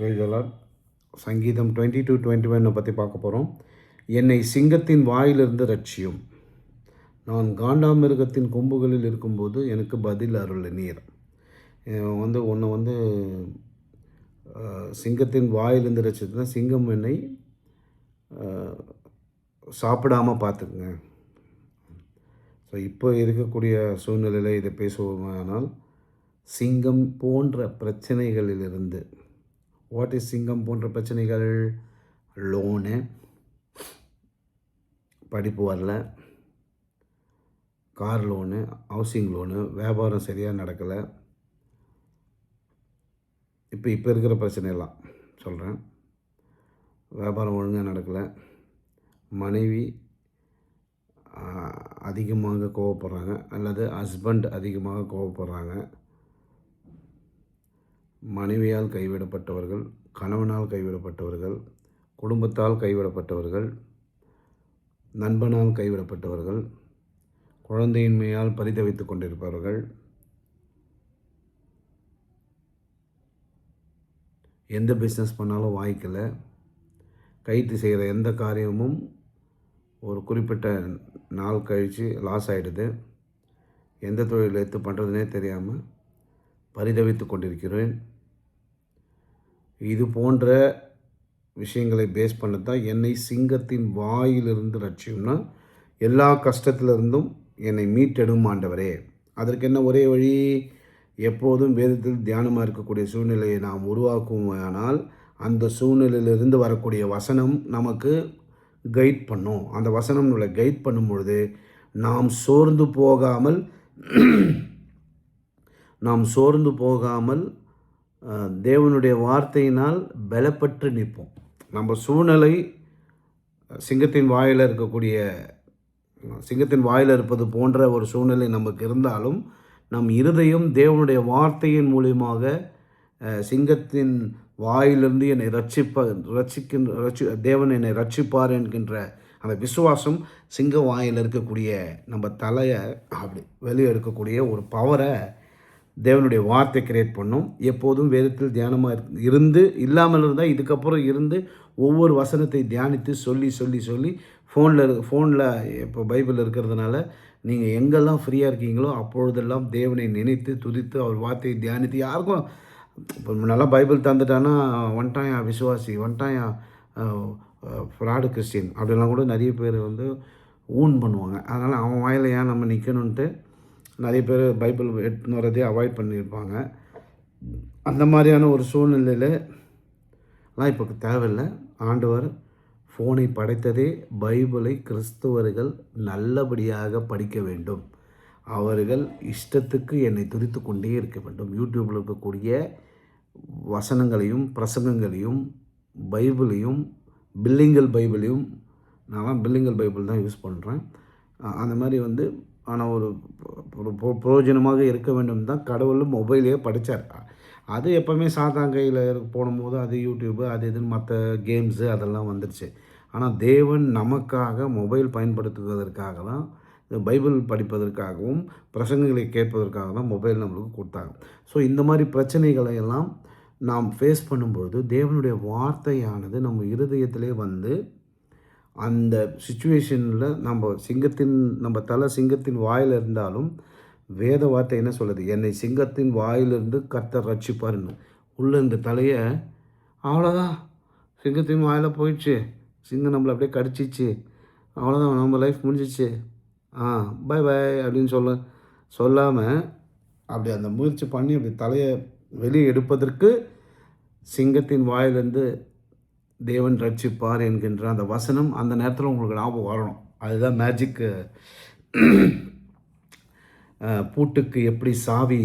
Praise the Lord. சங்கீதம் 22:21 பற்றி பார்க்க போகிறோம். என்னை சிங்கத்தின் வாயிலிருந்து ரட்சியும், நான் காண்டாமிருகத்தின் கொம்புகளில் இருக்கும்போது எனக்கு பதில் அருள் நீர். உன்னை சிங்கத்தின் வாயிலிருந்து ரட்சித்துனா, சிங்கம் என்னை சாப்பிடாமல் பார்த்துக்குங்க. ஸோ இப்போ இருக்கக்கூடிய சூழ்நிலையில் இதை பேசுவோமானால், சிங்கம் போன்ற பிரச்சனைகளிலிருந்து, வாட் இஸ் சிங்கம் போன்ற பிரச்சனைகள்? லோனு, படிப்பு வரல, கார் லோனு, ஹவுசிங் லோனு, வியாபாரம் சரியாக நடக்கலை. இப்போ இருக்கிற பிரச்சனையெல்லாம் சொல்கிறேன். வியாபாரம் ஒழுங்காக நடக்கலை, மனைவி அதிகமாக கோவப்படுறாங்க, அல்லது ஹஸ்பண்ட் அதிகமாக கோவப்படுறாங்க, மனைவியால் கைவிடப்பட்டவர்கள், கணவனால் கைவிடப்பட்டவர்கள், குடும்பத்தால் கைவிடப்பட்டவர்கள், நண்பனால் கைவிடப்பட்டவர்கள், குழந்தையின்மையால் பரிதவித்து கொண்டிருப்பவர்கள், எந்த பிஸ்னஸ் பண்ணாலும் வாய்க்கலை, கைத்து செய்கிற எந்த காரியமும் ஒரு குறிப்பிட்ட நாள் கழித்து லாஸ் ஆகிடுது, எந்த தொழில் எடுத்து பண்ணுறதுனே தெரியாமல் பரிதவித்து கொண்டிருக்கிறேன். இது போன்ற விஷயங்களை பேஸ் பண்ண தான் என்னை சிங்கத்தின் வாயிலிருந்து ரட்சியும்னா, எல்லா கஷ்டத்திலிருந்தும் என்னை மீட்டெடும் ஆண்டவரே. அதற்கு என்ன ஒரே வழி? எப்போதும் வேதத்தில் தியானமாக இருக்கக்கூடிய சூழ்நிலையை நாம் உருவாக்குவோமானால், அந்த சூழ்நிலையிலிருந்து வரக்கூடிய வசனம் நமக்கு கைட் பண்ணும். அந்த வசனம் நம்மளை கைட் பண்ணும் பொழுது நாம் சோர்ந்து போகாமல் தேவனுடைய வார்த்தையினால் பலப்பட்டு நிற்போம். நம்ம சூழ்நிலை சிங்கத்தின் வாயில் இருப்பது போன்ற ஒரு சூழ்நிலை நமக்கு இருந்தாலும், நம் இருதயம் தேவனுடைய வார்த்தையின் மூலியமாக சிங்கத்தின் வாயிலிருந்து என்னை தேவன் என்னை ரட்சிப்பார் என்கின்ற அந்த விசுவாசம் சிங்க வாயில் இருக்கக்கூடிய நம்ம தலையை அப்படி வெளியே எடுக்கக்கூடிய ஒரு பவரை தேவனுடைய வார்த்தை கிரியேட் பண்ணும். எப்போதும் வேதத்தில் தியானமாக இல்லாமல் இருந்தால், இதுக்கப்புறம் இருந்து ஒவ்வொரு வசனத்தை தியானித்து சொல்லி ஃபோனில் இப்போ பைபிள் இருக்கிறதுனால நீங்கள் எங்கெல்லாம் ஃப்ரீயாக இருக்கீங்களோ அப்பொழுதெல்லாம் தேவனை நினைத்து துதித்து அவர் வார்த்தையை தியானித்து, யாருக்கும் இப்போ நல்லா பைபிள் தந்துட்டான்னா வந்துட்டாயா விசுவாசி, வந்துட்டாயா ஃப்ராடு கிறிஸ்டின் அப்படிலாம் கூட நிறைய பேர் ஊன் பண்ணுவாங்க. அதனால் அவன் வாயில் ஏன் நம்ம நிற்கணுன்ட்டு நிறைய பேர் பைபிள் எடுத்துன்னு வரதே அவாய்ட் பண்ணியிருப்பாங்க. அந்த மாதிரியான ஒரு சூழ்நிலையிலலாம் இப்போ தேவையில்லை. ஆண்டவர் ஃபோனை படைத்ததே பைபிளை கிறிஸ்தவர்கள் நல்லபடியாக படிக்க வேண்டும், அவர்கள் இஷ்டத்துக்கு என்னை துதித்து கொண்டே இருக்க வேண்டும். யூடியூப்பில் இருக்கக்கூடிய வசனங்களையும் பிரசங்கங்களையும் பைபிளையும் பில்லிங்கல் பைபிள் தான் யூஸ் பண்ணுறேன். அந்த மாதிரி ஆனால் ஒரு பிரயோஜனமாக இருக்க வேண்டும் தான் கடவுளும் மொபைலையே படித்தார். அது எப்போவுமே சாத்தான் கையில் போடும்போது அது யூடியூப்பு அது இதுன்னு மற்ற கேம்ஸு அதெல்லாம் வந்துடுச்சு. ஆனால் தேவன் நமக்காக மொபைல் பயன்படுத்துவதற்காக தான், பைபிள் படிப்பதற்காகவும் பிரசங்கங்களை கேட்பதற்காக தான் மொபைல் நம்மளுக்கு கொடுத்தாங்க. ஸோ இந்த மாதிரி பிரச்சனைகளை எல்லாம் நாம் ஃபேஸ் பண்ணும்பொழுது தேவனுடைய வார்த்தையானது நம்ம இருதயத்திலே அந்த சுச்சுவேஷனில் நம்ம தலை சிங்கத்தின் வாயில் இருந்தாலும் வேத வார்த்தை என்ன சொல்லுது? என்னை சிங்கத்தின் வாயிலிருந்து கர்த்தர் ரட்சிப்பார்னு. உள்ள இந்த தலையை அவ்வளோதான், சிங்கத்தின் வாயில் போயிடுச்சு, சிங்கம் நம்மளை அப்படியே கடிச்சிச்சு, அவ்வளோதான், நம்ம லைஃப் முடிஞ்சிச்சு, பை அப்படின்னு சொல்லாமல் அப்படி அந்த முயற்சி பண்ணி அப்படி தலையை வெளியே எடுப்பதற்கு சிங்கத்தின் வாயிலிருந்து தேவன் ரட்சிப்பார் என்கின்ற அந்த வசனம் அந்த நேரத்தில் உங்களுக்கு ஞாபகம் வரணும். அதுதான் மேஜிக்கு. பூட்டுக்கு எப்படி சாவி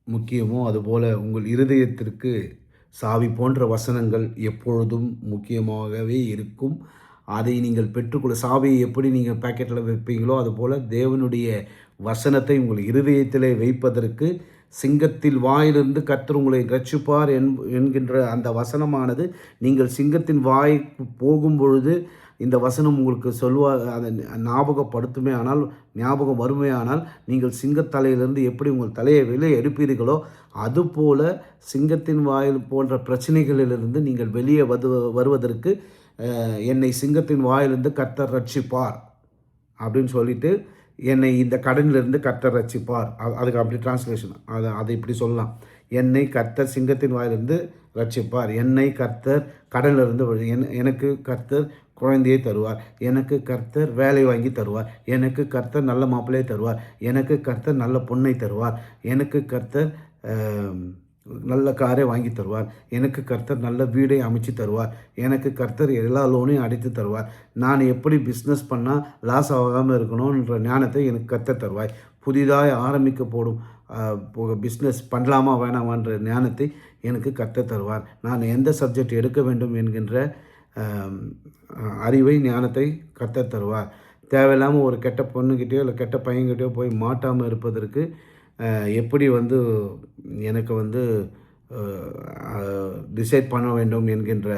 முக்கியமோ அதுபோல் உங்கள் இருதயத்திற்கு சாவி போன்ற வசனங்கள் எப்பொழுதும் முக்கியமாகவே இருக்கும். அதை நீங்கள் பெற்றுக்கொள்ள, சாவியை எப்படி நீங்கள் பேக்கெட்டில் வைப்பீங்களோ அதுபோல் தேவனுடைய வசனத்தை உங்கள் இருதயத்திலே வைப்பதற்கு சிங்கத்தில் வாயிலிருந்து கர்த்தர் உங்களை ரட்சிப்பார் என்கின்ற அந்த வசனமானது நீங்கள் சிங்கத்தின் வாய்க்கு போகும் பொழுது இந்த வசனம் உங்களுக்கு அதை ஞாபகப்படுத்துமே ஆனால், ஞாபகம் வருமே ஆனால், நீங்கள் சிங்கத்தலையிலிருந்து எப்படி உங்கள் தலையை வெளியே எடுப்பீர்களோ அதுபோல சிங்கத்தின் வாயில் போன்ற பிரச்சனைகளிலிருந்து நீங்கள் வெளியே வருவதற்கு என்னை சிங்கத்தின் வாயிலிருந்து கர்த்தர் ரட்சிப்பார் அப்படின்னு சொல்லிட்டு, என்னை இந்த கடனிலிருந்து கர்த்தர் ரட்சிப்பார். அதுக்கு அப்படி டிரான்ஸ்லேஷன் அதை இப்படி சொல்லலாம். என்னை கர்த்தர் சிங்கத்தின் வாயிலிருந்து ரட்சிப்பார். என்னை கர்த்தர் கடனிலிருந்து எனக்கு கர்த்தர் குழந்தையை தருவார். எனக்கு கர்த்தர் வேலை வாங்கி தருவார். எனக்கு கர்த்தர் நல்ல மாப்பிள்ளையை தருவார். எனக்கு கர்த்தர் நல்ல பொண்ணை தருவார். எனக்கு கர்த்தர் நல்ல காரை வாங்கி தருவார். எனக்கு கர்த்தர் நல்ல வீடை அமைச்சு தருவார். எனக்கு கர்த்தர் எல்லா லோனையும் அடைத்து தருவார். நான் எப்படி பிஸ்னஸ் பண்ணால் லாஸ் ஆகாமல் இருக்கணுன்ற ஞானத்தை எனக்கு கர்த்தர் தருவாய். புதிதாக ஆரம்பிக்க போடும் பிஸ்னஸ் பண்ணலாமா வேணாமான்ற ஞானத்தை எனக்கு கர்த்தர் தருவார். நான் எந்த சப்ஜெக்ட் எடுக்க வேண்டும் என்கின்ற அறிவை ஞானத்தை கர்த்தர் தருவார். தேவையில்லாமல் ஒரு கெட்ட பொண்ணுக்கிட்டேயோ இல்லை கெட்ட பையன்கிட்டயோ போய் மாட்டாமல் இருப்பதற்கு எப்படி எனக்கு டிசைட் பண்ண வேண்டும் என்கின்ற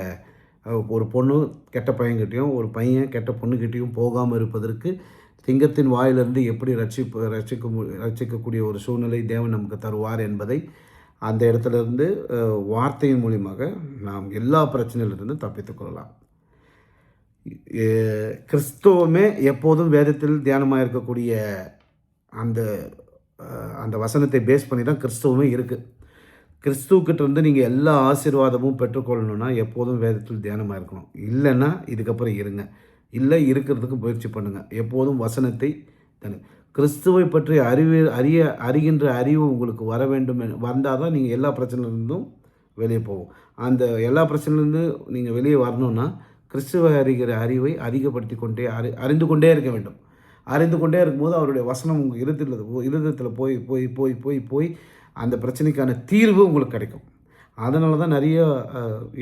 ஒரு பொண்ணு கெட்ட பையன்கிட்டையும் ஒரு பையன் கெட்ட பொண்ணுக்கிட்டேயும் போகாமல் இருப்பதற்கு சிங்கத்தின் வாயிலிருந்து எப்படி ரட்சிக்கக்கூடிய ஒரு சூழ்நிலை தேவன் நமக்கு தருவார் என்பதை அந்த இடத்துலேருந்து வார்த்தையின் மூலியமாக நாம் எல்லா பிரச்சனையிலிருந்து தப்பித்துக்கொள்ளலாம். கிறிஸ்துவமே எப்போதும் வேதத்தில் தியானமாக இருக்கக்கூடிய அந்த வசனத்தை பேஸ் பண்ணி தான் கிறிஸ்துவமே இருக்குது. கிறிஸ்துவக்கிட்ட நீங்கள் எல்லா ஆசீர்வாதமும் பெற்றுக்கொள்ளணுன்னா எப்போதும் வேதத்தில் தியானமாக இருக்கணும். இல்லைன்னா இதுக்கப்புறம் இருங்க. இல்லை இருக்கிறதுக்கு முயற்சி பண்ணுங்கள். எப்போதும் வசனத்தை கிறிஸ்துவை பற்றி அறிகின்ற அறிவு உங்களுக்கு வர வேண்டும். வந்தால் தான் நீங்கள் எல்லா பிரச்சனையிலிருந்தும் வெளியே போகும். அந்த எல்லா பிரச்சனையிலேருந்து நீங்கள் வெளியே வரணுன்னா கிறிஸ்துவை அறிகிற அறிவை அதிகப்படுத்தி அறிந்து கொண்டே இருக்க வேண்டும். அறிந்து கொண்டே இருக்கும்போது அவருடைய வசனம் உங்கள் இருதயத்தில் போய் போய் போய் போய் போய் அந்த பிரச்சனைக்கான தீர்வு உங்களுக்கு கிடைக்கும். அதனால தான் நிறைய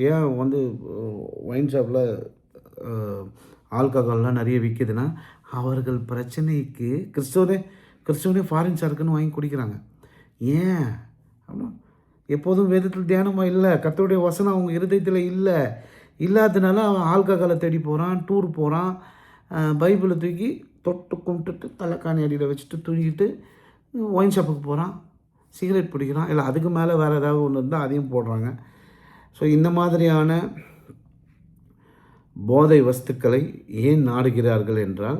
ஏன் ஒயின் ஷாப்பில் ஆல்கஹால்லாம் நிறைய விற்கிதுன்னா, அவர்கள் பிரச்சனைக்கு கிறிஸ்துவனே ஃபாரின் சரக்குன்னு வாங்கி குடிக்கிறாங்க. ஏன் அப்படின்னா, எப்போதும் வேதத்தில் தியானமாக இல்லை, கர்த்தருடைய வசனம் அவங்க இருதயத்தில் இல்லாததுனால அவன் ஆல்கஹாலை தேடி போகிறான், டூர் போகிறான், பைபிளை தூக்கி தொட்டு கும்பிட்டுட்டு தலைக்காணி அடியில் வச்சுட்டு தூங்கிட்டு ஒயின் ஷாப்புக்கு போகிறான், சிகரெட் பிடிக்கிறான், இல்லை அதுக்கு மேலே வேறு ஏதாவது ஒன்று இருந்தால் அதையும் போடுறாங்க. ஸோ இந்த மாதிரியான போதை வஸ்துக்களை ஏன் நாடுகிறார்கள் என்றால்,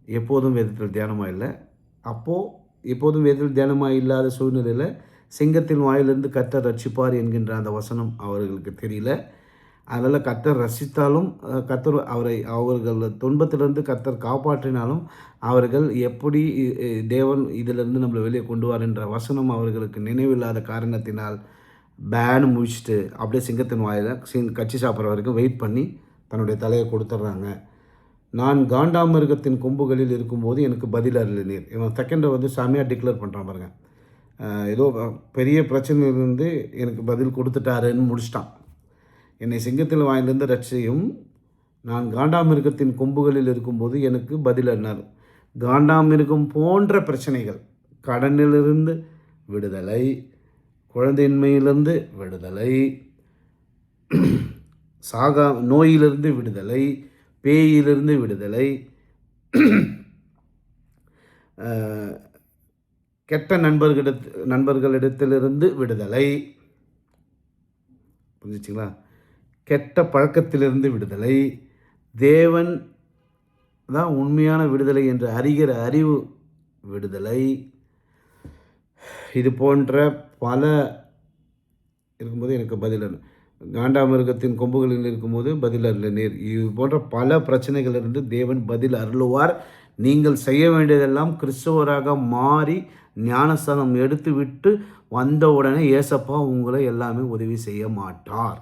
எப்போதும் வேதத்தில் தியானமாக இல்லை. அப்போது எப்போதும் வேதத்தில் தியானமாக இல்லாத சூழ்நிலையில் சிங்கத்தின் வாயிலிருந்து கர்த்தர் ரட்சிப்பார் என்கின்ற அந்த வசனம் அவர்களுக்கு தெரியல. அதனால் கர்த்தர் ரசித்தாலும் கர்த்தர் அவர்கள் துன்பத்திலிருந்து கர்த்தர் காப்பாற்றினாலும் அவர்கள் எப்படி தேவன் இதிலிருந்து நம்மளை வெளியே கொண்டு என்ற வசனம் அவர்களுக்கு நினைவில்லாத காரணத்தினால் பேனு முடிச்சுட்டு அப்படியே சிங்கத்தின் வாயில் கட்சி சாப்பிட்ற வரைக்கும் வெயிட் பண்ணி தன்னுடைய தலையை கொடுத்துட்றாங்க. நான் காண்டாமிருகத்தின் கொம்புகளில் இருக்கும்போது எனக்கு பதில் அருளினீர். இவன் செகண்டை சாமியாக டிக்ளேர் பண்ணுறான் பாருங்க. ஏதோ பெரிய பிரச்சனையிலிருந்து எனக்கு பதில் கொடுத்துட்டாருன்னு முடிச்சிட்டான். என்னை சிங்கத்தில் வாயிலிருந்து ரட்சியும், நான் காண்டாமிருகத்தின் கொம்புகளில் இருக்கும்போது எனக்கு பதில் அருளினார். காண்டாமிருகம் போன்ற பிரச்சனைகள், கடனிலிருந்து விடுதலை, குழந்தையின்மையிலிருந்து விடுதலை, நோயிலிருந்து விடுதலை, பேயிலிருந்து விடுதலை, கெட்ட நண்பர்களிடத்திலிருந்து விடுதலை, புரிஞ்சுச்சிங்களா? கெட்ட பழக்கத்திலிருந்து விடுதலை, தேவன் தான் உண்மையான விடுதலை என்று அறிகிற அறிவு விடுதலை, இது போன்ற பல இருக்கும்போது எனக்கு பதில் காண்டாமிருகத்தின் கொம்புகளில் இருக்கும்போது பதில் அருளினீர். இது போன்ற பல பிரச்சனைகளிலிருந்து தேவன் பதில் அருளுவார். நீங்கள் செய்ய வேண்டியதெல்லாம் கிறிஸ்தவராக மாறி ஞானஸ்தானம் எடுத்து விட்டு வந்த உடனே ஏசப்பா உங்களை எல்லாமே உதவி செய்ய மாட்டார்.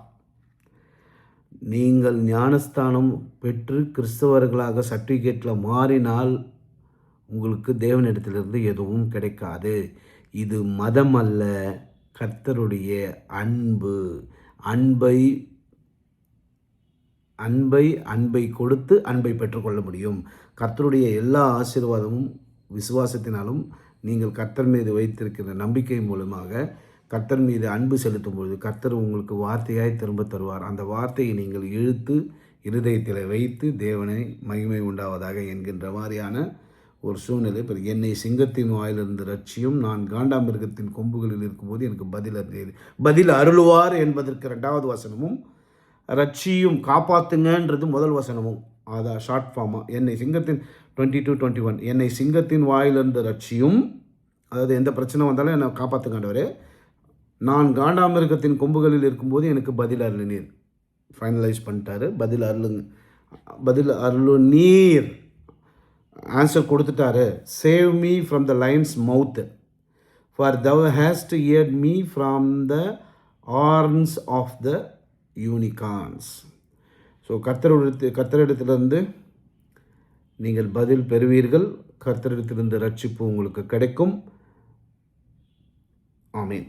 நீங்கள் ஞானஸ்தானம் பெற்று கிறிஸ்தவர்களாக சர்டிஃபிகேட்டில் மாறினால் உங்களுக்கு தேவனிடத்திலிருந்து எதுவும் கிடைக்காது. இது மதம் அல்ல, கர்த்தருடைய அன்பு. அன்பை கொடுத்து அன்பை பெற்றுக்கொள்ள முடியும். கர்த்தருடைய எல்லா ஆசீர்வாதமும் விசுவாசத்தினாலும் நீங்கள் கர்த்தர் மீது வைத்திருக்கிற நம்பிக்கை மூலமாக கர்த்தர் மீது அன்பு செலுத்தும் பொழுது கர்த்தர் உங்களுக்கு வார்த்தையாய் திரும்ப தருவார். அந்த வார்த்தையை நீங்கள் இழுத்து இருதயத்தில் வைத்து தேவனை மகிமை உண்டாவதாக என்கின்ற மாதிரியான ஒரு சூழ்நிலை. இப்போ என்னை சிங்கத்தின் வாயிலிருந்து ரட்சியும், நான் காண்டாமிருகத்தின் கொம்புகளில் இருக்கும்போது எனக்கு பதில் அருளுவார் என்பதற்கு 2வது வசனமும், ரட்சியும் காப்பாற்றுங்கன்றது முதல் வசனமும். அதான் ஷார்ட் ஃபார்மாக என்னை சிங்கத்தின் 22-21 என்னை சிங்கத்தின் வாயிலிருந்து ரட்சியும், அதாவது எந்த பிரச்சனை வந்தாலும் என்னை காப்பாற்றுங்கன்றவர். நான் காண்டாமிருகத்தின் கொம்புகளில் இருக்கும்போது எனக்கு பதில் அருளினீர். ஃபைனலைஸ் பண்ணிட்டாரு. பதில் அருளு நீர் ஆன்சர் கொடுத்துட்டாரு. Save me from the lion's mouth, for thou hast heard me from the horns of the unicorns. So கர்த்தரிடத்திலிருந்து நீங்கள் பதில் பெறுவீர்கள். கர்த்தரிடத்திலிருந்து ரட்சிப்பு உங்களுக்கு கிடைக்கும். ஆமீன்.